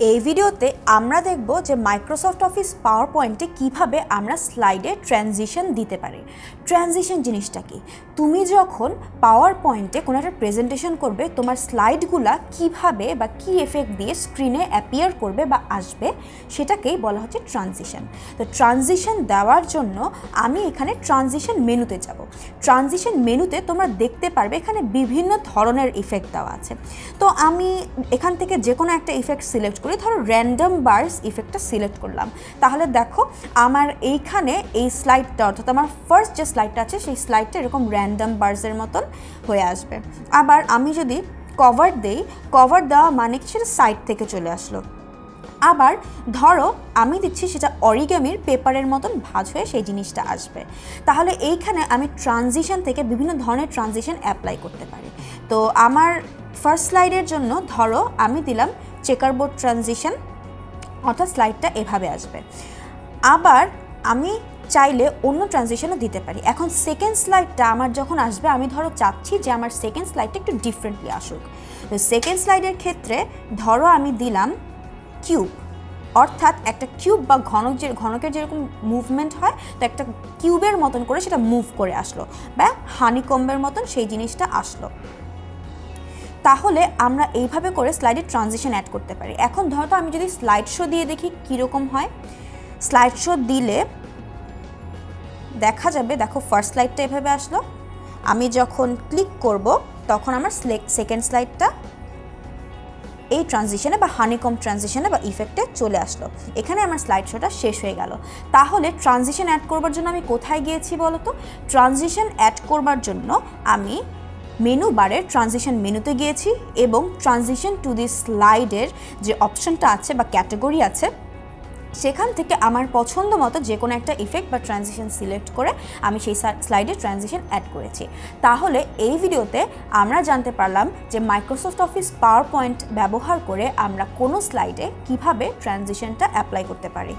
এই ভিডিওতে আমরা দেখব যে মাইক্রোসফট অফিস পাওয়ার পয়েন্টে কীভাবে আমরা স্লাইডে ট্রানজিশন দিতে পারি। ট্রানজিশন জিনিসটা কি? তুমি যখন পাওয়ার পয়েন্টে কোনো একটা প্রেজেন্টেশন করবে, তোমার স্লাইডগুলা কিভাবে বা কী এফেক্ট দিয়ে স্ক্রিনে অ্যাপিয়ার করবে বা আসবে, সেটাকেই বলা হচ্ছে ট্রানজিশন। তো ট্রানজিশন দেওয়ার জন্য আমি এখানে ট্রানজিশন মেনুতে যাব। ট্রানজিশন মেনুতে তোমরা দেখতে পারবে এখানে বিভিন্ন ধরনের ইফেক্ট দেওয়া আছে। তো আমি এখান থেকে যে কোনো একটা ইফেক্ট সিলেক্ট করি, ধরো র্যান্ডম বার্স ইফেক্টটা সিলেক্ট করলাম। তাহলে দেখো আমার এইখানে এই স্লাইডটা, অর্থাৎ আমার ফার্স্ট যে স্লাইডটা আছে সেই স্লাইডটা এরকম র্যান্ডম বার্সের মতন হয়ে আসবে। আবার আমি যদি কভার দেই, কভার দেওয়া মানে কি সেটা সাইড থেকে চলে আসলো। আবার ধরো আমি দিচ্ছি সেটা অরিগামির পেপারের মতন ভাঁজ হয়ে সেই জিনিসটা আসবে। তাহলে এইখানে আমি ট্রানজিশন থেকে বিভিন্ন ধরনের ট্রানজিশন অ্যাপ্লাই করতে পারি। তো আমার ফার্স্ট স্লাইডের জন্য ধরো আমি দিলাম চেকারবোর্ড ট্রানজিশন, অর্থাৎ স্লাইডটা এভাবে আসবে। আবার আমি চাইলে অন্য ট্রানজিশনও দিতে পারি। এখন সেকেন্ড স্লাইডটা আমার যখন আসবে, আমি ধরো চাচ্ছি যে আমার সেকেন্ড স্লাইডটা একটু ডিফারেন্টলি আসুক। তো সেকেন্ড স্লাইডের ক্ষেত্রে ধরো আমি দিলাম কিউব, অর্থাৎ একটা কিউব বা ঘনকের যেরকম মুভমেন্ট হয়, তো একটা কিউবের মতন করে সেটা মুভ করে আসলো, বা হানিকম্বের মতন সেই জিনিসটা আসলো। তাহলে আমরা এইভাবে করে স্লাইডে ট্রানজিশন অ্যাড করতে পারি। এখন ধরো আমি যদি স্লাইড শো দিয়ে দেখি কীরকম হয়। স্লাইড শো দিলে দেখা যাবে, দেখো ফার্স্ট স্লাইডটা এভাবে আসলো। আমি যখন ক্লিক করব তখন আমার সেকেন্ড স্লাইডটা এই ট্রানজিশনে বা হানিকম ট্রানজিশনে বা ইফেক্টে চলে আসলো। এখানে আমার স্লাইড শোটা শেষ হয়ে গেল। তাহলে ট্রানজিশন অ্যাড করবার জন্য আমি কোথায় গিয়েছি বলো তো? ট্রানজিশন অ্যাড করবার জন্য আমি মেনু বারের ট্রানজিশন মেনুতে গিয়েছি এবং ট্রানজিশন টু দি স্লাইডের যে অপশনটা আছে বা ক্যাটাগরি আছে, সেখান থেকে আমার পছন্দ মতো যে কোনো একটা ইফেক্ট বা ট্রানজিশন সিলেক্ট করে আমি সেই স্লাইডে ট্রানজিশন অ্যাড করেছি। তাহলে এই ভিডিওতে আমরা জানতে পারলাম যে মাইক্রোসফট অফিস পাওয়ার পয়েন্ট ব্যবহার করে আমরা কোনো স্লাইডে কিভাবে ট্রানজিশনটা অ্যাপ্লাই করতে পারি।